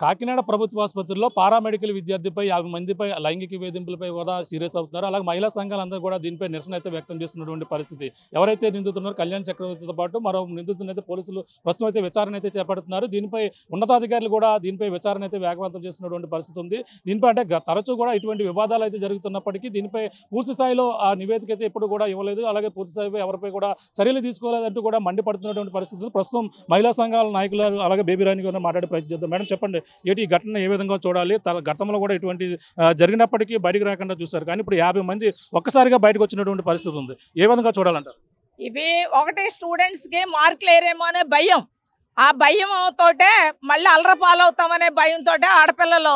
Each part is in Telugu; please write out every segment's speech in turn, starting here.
కాకినాడ ప్రభుత్వ ఆసుపత్రిలో పారామెడికల్ విద్యార్థిపై 50 మందిపై లైంగిక వేధింపులపై కూడా సీరియస్ అవుతున్నారు. అలాగే మహిళా సంఘాలందరూ కూడా దీనిపై నిరసన అయితే వ్యక్తం చేస్తున్నటువంటి పరిస్థితి. ఎవరైతే నిందితున్నారో కళ్యాణ్ చక్రవర్తితో పాటు మరో నిందితునైతే పోలీసులు ప్రస్తుతం అయితే విచారణ అయితే చేపడుతున్నారు. దీనిపై ఉన్నతాధికారులు కూడా దీనిపై విచారణ అయితే వేగవంతం చేస్తున్నటువంటి పరిస్థితి ఉంది. దీనిపై అంటే తరచూ కూడా ఇటువంటి వివాదాలు అయితే జరుగుతున్నప్పటికీ దీనిపై పూర్తి స్థాయిలో ఆ నివేదిక అయితే ఎప్పుడు కూడా ఇవ్వలేదు. అలాగే పూర్తి స్థాయిపై ఎవరిపై కూడా చర్యలు తీసుకోలేదంటూ కూడా మండిపడుతున్నటువంటి పరిస్థితి. ప్రస్తుతం మహిళా సంఘాల నాయకులు అలాగే బేబీ రాణి గారు మాట్లాడే ప్రయత్నం చేద్దాం. మేడం చెప్పండి, ఏంటి ఈ ఘటన ఏ విధంగా చూడాలి? గతంలో కూడా ఇటువంటి జరిగినప్పటికీ బయటకు రాకుండా చూశారు, కానీ ఇప్పుడు 50 మంది ఒక్కసారిగా బయటకు వచ్చినటువంటి పరిస్థితి ఉంది. ఏ విధంగా చూడాలంటారు? ఇవి ఒకటి స్టూడెంట్స్కి మార్కులు ఏరేమో అనే భయం, ఆ భయంతోటే మళ్ళీ అలరపాలవుతామనే భయంతో ఆడపిల్లలు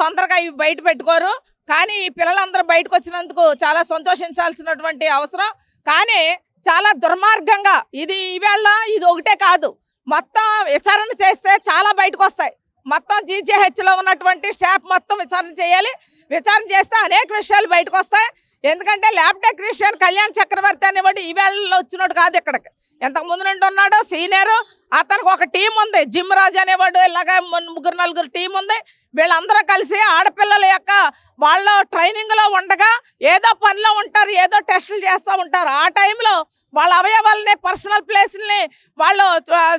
తొందరగా ఇవి బయట పెట్టుకోరు. కానీ ఈ పిల్లలందరూ బయటకు వచ్చినందుకు చాలా సంతోషించాల్సినటువంటి అవసరం. కానీ చాలా దుర్మార్గంగా ఇది ఈవేళ ఇది ఒకటే కాదు, మొత్తం విచారణ చేస్తే చాలా బయటకు వస్తాయి. మొత్తం జీజీహెచ్లో ఉన్నటువంటి స్టాఫ్ మొత్తం విచారణ చేయాలి. విచారణ చేస్తే అనేక విషయాలు బయటకు వస్తాయి. ఎందుకంటే ల్యాబ్ టెక్నీషియన్ కళ్యాణ్ చక్రవర్తి అనేవాడు ఈ వేళలో వచ్చినట్టు కాదు, ఇక్కడికి ఎంతకు ముందు నుండి ఉన్నాడు సీనియర్. అతనికి ఒక టీం ఉంది, జిమ్ రాజు అనేవాడు, ఇలాగ 3-4 టీం ఉంది. వీళ్ళందరూ కలిసి ఆడపిల్లల యొక్క వాళ్ళు ట్రైనింగ్లో ఉండగా ఏదో పనిలో ఉంటారు, ఏదో టెస్టులు చేస్తూ ఉంటారు. ఆ టైంలో వాళ్ళ అవయవాలని పర్సనల్ ప్లేస్ని వాళ్ళు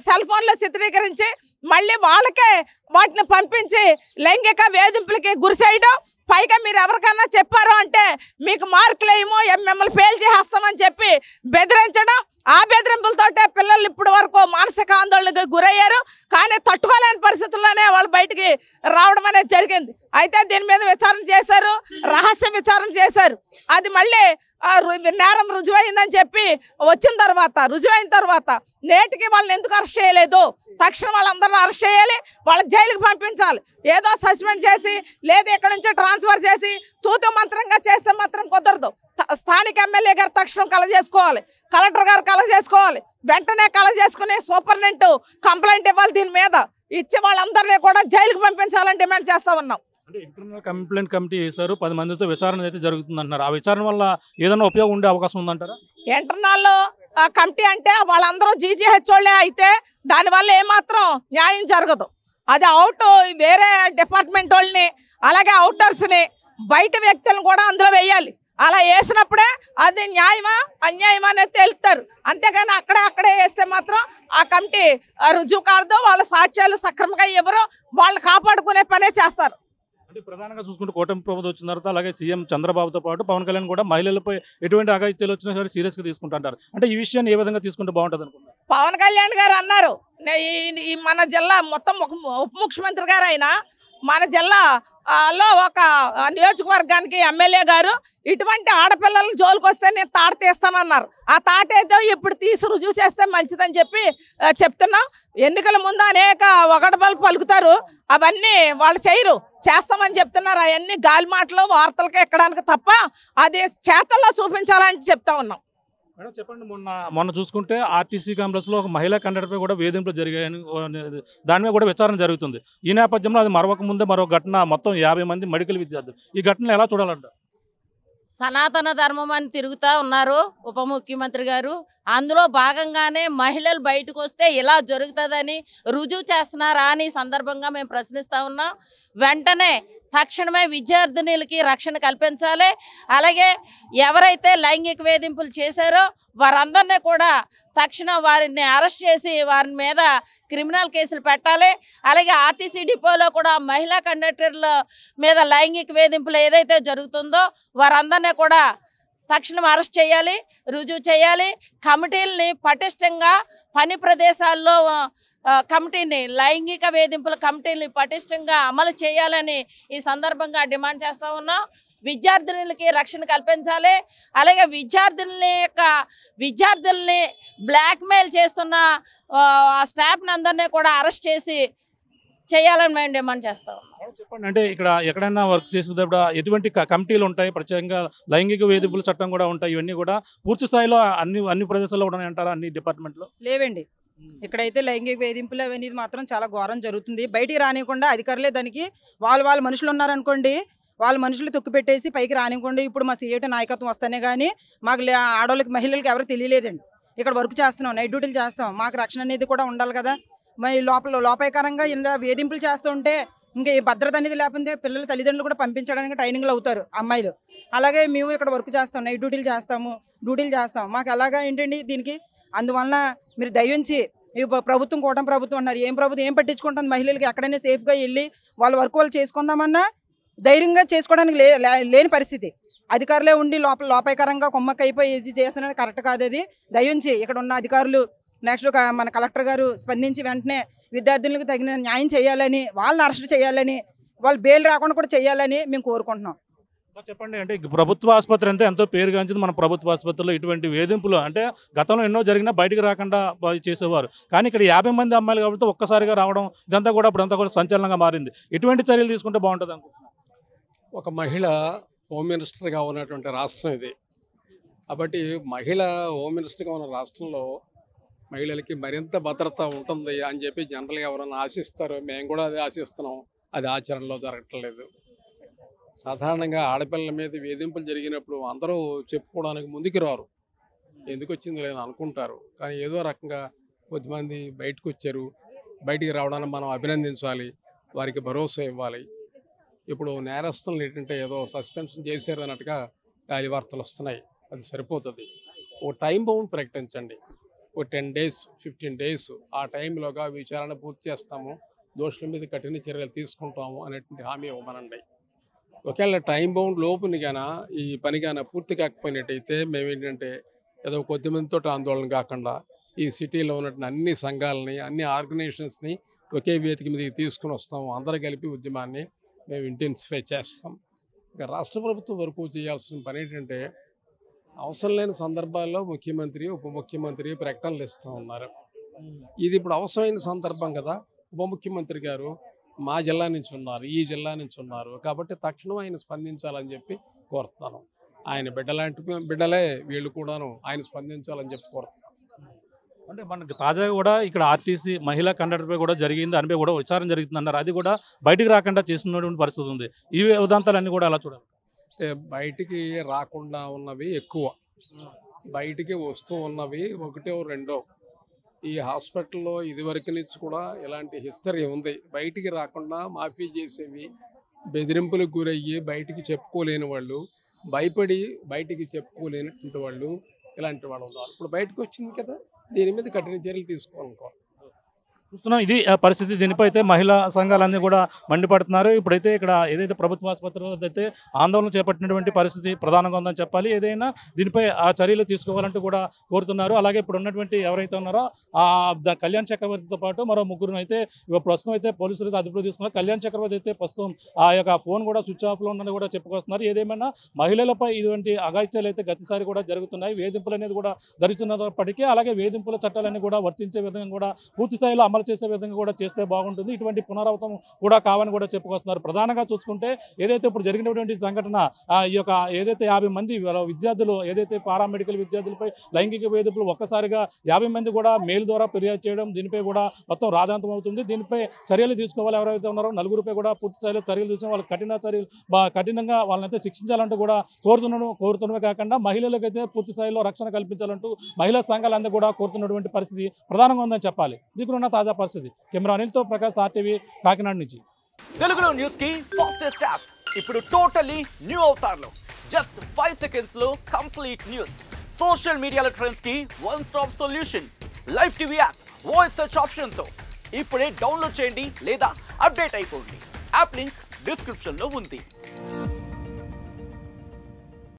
సెల్ ఫోన్లో చిత్రీకరించి మళ్ళీ వాళ్ళకే వాటిని పంపించి లైంగిక వేధింపులకి గురి చేయడం. పైగా మీరు ఎవరికైనా చెప్పారు అంటే మీకు మార్కులు ఏమో మిమ్మల్ని ఫెయిల్ చేసేస్తామని చెప్పి బెదిరించడం. ఆ బెదిరింపులతోటే పిల్లలు ఇప్పటి వరకు మానసిక ఆందోళనకు గురయ్యారు. కానీ తట్టుకోలేని పరిస్థితుల్లోనే వాళ్ళు బయటికి రావడం అనేది జరిగింది. అయితే దీని మీద విచారణ చేశారు, రహస్య విచారణ చేశారు. అది మళ్ళీ నేరం రుజువైందని చెప్పి రుజువైన తర్వాత నేటికి వాళ్ళని ఎందుకు అరెస్ట్ చేయలేదు? తక్షణం వాళ్ళందరినీ అరెస్ట్ చేయాలి, వాళ్ళ జైలుకి పంపించాలి. ఏదో సస్పెండ్ చేసి లేదా ఇక్కడ నుంచి ట్రాన్స్ఫర్ చేసి తూతు మంత్రంగా చేస్తే మాత్రం కుదరదు. స్థానిక ఎమ్మెల్యే గారు తక్షణం కలగజేసుకోవాలి, కలెక్టర్ గారు కలగజేసుకోవాలి. వెంటనే కలగజేసుకుని సూపరింటెండెంట్ కంప్లైంట్ ఇవ్వాలి. దీని మీద ఇచ్చి వాళ్ళందరినీ కూడా జైలుకి పంపించాలని డిమాండ్ చేస్తా ఉన్నాం. అంటే ఇంటర్నల్ కంప్లైంట్ కమిటీ వేశారు, 10 మందితో విచారణ అయితే జరుగుతుంది అంటున్నారు. ఆ విచారణ వల్ల ఏదైనా ఉపయోగం ఉండే అవకాశం ఉందంటారా? ఇంటర్నల్ కమిటీ అంటే వాళ్ళందరూ జీజీహెచ్ వాళ్ళే అయితే దానివల్ల ఏమాత్రం న్యాయం జరగదు. అది వేరే డిపార్ట్మెంట్ వాళ్ళని అలాగే అవుటర్స్ని బయట వ్యక్తులను కూడా అందులో వేయాలి. అలా వేసినప్పుడే అది న్యాయమా అన్యాయమా అనేది తెలుస్తారు. అంతేగాని అక్కడే వేస్తే మాత్రం ఆ కమిటీ రుజువు కాదు. వాళ్ళ సాక్ష్యాలు సక్రమంగా ఎవరు వాళ్ళు కాపాడుకునే పనే చేస్తారు. అంటే ప్రధానంగా చూసుకుంటే కూటమి ప్రభుత్వం వచ్చిన తర్వాత అలాగే సీఎం చంద్రబాబుతో పాటు పవన్ కళ్యాణ్ కూడా మహిళలపై ఎటువంటి అఘాయిత్యాలు వచ్చినా సరే సీరియస్గా తీసుకుంటుంటారు. అంటే ఈ విషయాన్ని ఏ విధంగా తీసుకుంటే బాగుంటుంది అనుకుంటున్నారు? పవన్ కళ్యాణ్ గారు అన్నారు, ఈ మన జిల్లా మొత్తం ఉప ముఖ్యమంత్రి గారు అయినా మన జిల్లాలో ఒక నియోజకవర్గానికి ఎమ్మెల్యే గారు ఇటువంటి ఆడపిల్లల జోలికి వస్తే నేను తాట తీస్తానన్నారు. ఆ తాట ఏదో ఇప్పుడు తీసి రుజువు చేస్తే మంచిదని చెప్పి చెప్తున్నాం. ఎన్నికల ముందు అనేక ఒకటబలు పలుకుతారు, అవన్నీ వాళ్ళు చేయరు, చేస్తామని చెప్తున్నారు. అవన్నీ గాలి మాటలు వార్తలకి ఎక్కడానికి తప్ప అది చేతల్లో చూపించాలని చెప్తా ఉన్నాం. మేడం చెప్పండి, మొన్న చూసుకుంటే ఆర్టీసీ కాంప్లెక్స్లో ఒక మహిళా కండక్టర్పై కూడా వేధింపులు జరిగాయని దాని మీద కూడా విచారణ జరుగుతుంది. ఈ నేపథ్యంలో అది మరొక ముందే మరో ఘటన, మొత్తం 50 మంది మెడికల్ విద్యార్థులు. ఈ ఘటన ఎలా చూడాలంట? సనాతన ధర్మం అని తిరుగుతూ ఉన్నారు ఉప ముఖ్యమంత్రి గారు. అందులో భాగంగానే మహిళలు బయటకు వస్తే ఇలా జరుగుతుందని రుజువు చేస్తున్నారా అని సందర్భంగా మేము ప్రశ్నిస్తూ ఉన్నాం. వెంటనే తక్షణమే విద్యార్థినులకి రక్షణ కల్పించాలి. అలాగే ఎవరైతే లైంగిక వేధింపులు చేశారో వారందరినీ కూడా తక్షణం వారిని అరెస్ట్ చేసి వారి మీద క్రిమినల్ కేసులు పెట్టాలి. అలాగే ఆర్టీసీ డిపోలో కూడా మహిళా కండక్టర్ల మీద లైంగిక వేధింపులు ఏదైతే జరుగుతుందో వారందరినీ కూడా తక్షణం అరెస్ట్ చేయాలి, రుజువు చేయాలి. కమిటీలని పటిష్టంగా పని ప్రదేశాల్లో కమిటీని లైంగిక వేధింపుల కమిటీని పటిష్టంగా అమలు చేయాలని ఈ సందర్భంగా డిమాండ్ చేస్తూ ఉన్నాం. విద్యార్థినులకి రక్షణ కల్పించాలి. అలాగే విద్యార్థుల్ని బ్లాక్మెయిల్ చేస్తున్న ఆ స్టాఫ్ని అందరినీ కూడా అరెస్ట్ చేసి చేయాలని మేము డిమాండ్ చేస్తాం. చెప్పండి, అంటే ఇక్కడ ఎక్కడైనా వర్క్ చేసేటప్పుడు ఎటువంటి కమిటీలు ఉంటాయి? ప్రత్యేకంగా లైంగిక వేధింపుల చట్టం కూడా ఉంటాయి. ఇవన్నీ కూడా పూర్తి స్థాయిలో అన్ని ప్రదేశాల్లో కూడా అంటారా? అన్ని డిపార్ట్మెంట్లో లేవండి. ఇక్కడైతే లైంగిక వేధింపులు అనేది మాత్రం చాలా ఘోరం జరుగుతుంది. బయటికి రానివ్వకుండా అధికారులే దానికి వాళ్ళ మనుషులు ఉన్నారనుకోండి, వాళ్ళ మనుషులు తొక్కిపెట్టేసి పైకి రానివ్వకుండా ఇప్పుడు మా సీఏట నాయకత్వం వస్తేనే కానీ మాకు ఆడవాళ్ళకి మహిళలకి ఎవరు తెలియలేదండి. ఇక్కడ వర్క్ చేస్తున్నాం, నైట్ డ్యూటీలు చేస్తాం, మాకు రక్షణ అనేది కూడా ఉండాలి కదా. మరి లోపాయకరంగా ఇలా వేధింపులు చేస్తుంటే ఇంకా ఈ భద్రత అనేది లేకపోతే పిల్లల తల్లిదండ్రులు కూడా పంపించడానికి ట్రైనింగ్లు అవుతారు అమ్మాయిలు. అలాగే మేము ఇక్కడ వర్క్ చేస్తాం, నైట్ డ్యూటీలు చేస్తాం. మాకు అలాగా ఏంటండి దీనికి. అందువలన మీరు దయించి ఈ ప్రభుత్వం కూటమి ప్రభుత్వం అన్నారు, ఏం ప్రభుత్వం ఏం పట్టించుకుంటుంది? మహిళలకి ఎక్కడైనా సేఫ్గా వెళ్ళి వాళ్ళ వర్క్ వాళ్ళు చేసుకుందామన్నా ధైర్యంగా చేసుకోవడానికి లేని పరిస్థితి. అధికారులే ఉండి లోపాయకరంగా కొమ్మక్కైపోయి ఇది చేస్తున్నది కరెక్ట్ కాదు. అది దయించి ఇక్కడ ఉన్న అధికారులు నెక్స్ట్ మన కలెక్టర్ గారు స్పందించి వెంటనే విద్యార్థులకు తగిన న్యాయం చేయాలని, వాళ్ళని అరెస్ట్ చేయాలని, వాళ్ళు బెయిల్ రాకుండా కూడా చేయాలని మేము కోరుకుంటున్నాం. చెప్పండి, అంటే ప్రభుత్వ ఆసుపత్రి అంటే ఎంతో పేరుగాంచింది. మన ప్రభుత్వ ఆసుపత్రిలో ఇటువంటి వేధింపులు అంటే గతంలో ఎన్నో జరిగినా బయటకు రాకుండా చేసేవారు. కానీ ఇక్కడ 50 మంది అమ్మాయిలు కాబట్టి ఒక్కసారిగా రావడం ఇదంతా కూడా సంచలనంగా మారింది. ఎటువంటి చర్యలు తీసుకుంటే బాగుంటుంది అనుకుంటున్నాను? ఒక మహిళ హోమ్ మినిస్టర్గా ఉన్నటువంటి రాష్ట్రం ఇది. కాబట్టి మహిళ హోమ్ మినిస్టర్గా ఉన్న రాష్ట్రంలో మహిళలకి మరింత భద్రత ఉంటుంది అని చెప్పి జనరల్గా ఎవరైనా ఆశిస్తారో మేము కూడా అదే ఆశిస్తున్నాం. అది ఆచరణలో జరగట్లేదు. సాధారణంగా ఆడపిల్లల మీద వేధింపులు జరిగినప్పుడు అందరూ చెప్పుకోవడానికి ముందుకు రారు, ఎందుకు వచ్చింది లేదని అనుకుంటారు. కానీ ఏదో రకంగా కొద్దిమంది బయటకు వచ్చారు. బయటికి రావడానికి మనం అభినందించాలి, వారికి భరోసా ఇవ్వాలి. ఇప్పుడు నేరస్తులను ఏంటంటే ఏదో సస్పెన్షన్ చేశారు అన్నట్టుగా గాలి వార్తలు వస్తున్నాయి. అది సరిపోతుంది. ఓ టైం బౌండ్ ప్రకటించండి. ఓ 10 days 15 days ఆ టైంలోగా విచారణ పూర్తి చేస్తాము, దోషుల మీద కఠిన చర్యలు తీసుకుంటాము అనేటువంటి హామీ ఇవ్వమనండి. ఒకవేళ టైం బౌండ్ లోపుని గానా ఈ పని గానా పూర్తి కాకపోయినట్టయితే మేమేంటంటే ఏదో కొద్దిమందితో ఆందోళన కాకుండా ఈ సిటీలో ఉన్నటువంటి అన్ని సంఘాలని, అన్ని ఆర్గనైజేషన్స్ని ఒకే వేదిక మీదకి తీసుకుని వస్తాము. అందరూ కలిపి ఉద్యమాన్ని మేము ఇంటెన్సిఫై చేస్తాం. ఇక రాష్ట్ర ప్రభుత్వం వరకు చేయాల్సిన పని ఏంటంటే అవసరం లేని సందర్భాల్లో ముఖ్యమంత్రి, ఉప ముఖ్యమంత్రి ప్రకటనలు ఇస్తూ ఉన్నారు. ఇది ఇప్పుడు అవసరమైన సందర్భం కదా. ఉప ముఖ్యమంత్రి గారు మా జిల్లా నుంచి ఉన్నారు, ఈ జిల్లా నుంచి ఉన్నారు కాబట్టి తక్షణం ఆయన స్పందించాలని చెప్పి కోరుతున్నాను. ఆయన బిడ్డలే వీళ్ళు కూడాను, ఆయన స్పందించాలని చెప్పి కోరుతున్నాను. అంటే మనకి తాజాగా కూడా ఇక్కడ ఆర్టీసీ మహిళా కండక్టర్పై కూడా జరిగింది, దానిపై కూడా విచారణ జరుగుతుంది అన్నారు. అది కూడా బయటికి రాకుండా చేస్తున్నటువంటి పరిస్థితి ఉంది. ఈ ఉదాంతాలన్నీ కూడా అలా చూడాలి. బయటికి రాకుండా ఉన్నవి ఎక్కువ, బయటికి వస్తూ ఉన్నవి ఒకటో రెండో. ఈ హాస్పిటల్లో ఇదివరకు నుంచి కూడా ఇలాంటి హిస్టరీ ఉంది. బయటికి రాకుండా మాఫీ చేసేవి, బెదిరింపులకు గురయ్యి బయటికి చెప్పుకోలేని వాళ్ళు, భయపడి బయటికి చెప్పుకోలేనటువంటి వాళ్ళు, ఇలాంటి వాళ్ళు ఉన్నారు. ఇప్పుడు బయటకు వచ్చింది కదా, దీని మీద కఠిన చర్యలు తీసుకోవాలనుకో చూస్తున్నాం. ఇది పరిస్థితి. దీనిపై అయితే మహిళా సంఘాలన్నీ కూడా మండిపడుతున్నారు. ఇప్పుడైతే ఇక్కడ ఏదైతే ప్రభుత్వ ఆసుపత్రిలో అయితే ఆందోళన చేపట్టినటువంటి పరిస్థితి ప్రధానంగా ఉందని చెప్పాలి. ఏదైనా దీనిపై ఆ చర్యలు తీసుకోవాలంటూ కూడా కోరుతున్నారు. అలాగే ఇప్పుడు ఉన్నటువంటి ఎవరైతే ఉన్నారో కళ్యాణ్ చక్రవర్తితో పాటు మరో ముగ్గురు అయితే ప్రస్తుతం అయితే పోలీసులు అదుపులో తీసుకున్నారు. కళ్యాణ్ చక్రవర్తి అయితే ప్రస్తుతం ఆ యొక్క ఫోన్ కూడా స్విచ్ ఆఫ్లో ఉందని కూడా చెప్పుకొస్తున్నారు. ఏదేమైనా మహిళలపై ఇటువంటి అఘాయిత్యాలు అయితే గతిసారి కూడా జరుగుతున్నాయి. వేధింపులు అనేది కూడా జరుగుతున్నప్పటికీ అలాగే వేధింపుల చట్టాలన్నీ కూడా వర్తించే విధంగా కూడా పూర్తి స్థాయిలో అమలు చేసే విధంగా కూడా చేస్తే బాగుంటుంది. ఇటువంటి పునరావృతం కూడా కావాలని కూడా చెప్పుకొస్తున్నారు. ప్రధానంగా చూసుకుంటే ఏదైతే ఇప్పుడు జరిగినటువంటి సంఘటన ఈ యొక్క ఏదైతే 50 మంది విద్యార్థులు ఏదైతే పారామెడికల్ విద్యార్థులపై లైంగిక వేధింపులు ఒక్కసారిగా 50 మంది కూడా మెయిల్ ద్వారా ఫిర్యాదు చేయడం, దీనిపై కూడా మొత్తం రాద్ధాంతం అవుతుంది. దీనిపై చర్యలు తీసుకోవాలి. ఎవరైతే ఉన్నారో నలుగురిపై కూడా పూర్తి స్థాయిలో చర్యలు తీసుకుని వాళ్ళకి కఠినంగా వాళ్ళనైతే శిక్షించాలంటూ కూడా కోరుతున్నవే కాకుండా మహిళలకైతే పూర్తి స్థాయిలో రక్షణ కల్పించాలంటూ మహిళా సంఘాలందరూ కూడా కోరుతున్నటువంటి పరిస్థితి ప్రధానంగా ఉందని చెప్పాలి. దిగురున్న తాజా పరిస్థితి. కెమెరా అనిల్తో ప్రకాష్, RTV కాకినాడ నుంచి. తెలుగులో న్యూస్ కి ఫాస్టెస్ట్ యాప్ ఇప్పుడు టోటల్లీ న్యూ అవతార్లో జస్ట్ 5 seconds లో కంప్లీట్ న్యూస్. సోషల్ మీడియాలో ట్రెండ్స్ కి one stop solution. Live TV app voice search option తో ఇప్పుడే డౌన్లోడ్ చేయండి లేదా అప్డేట్ అయిపోండి. యాప్ లింక్ డిస్క్రిప్షన్ లో ఉంది.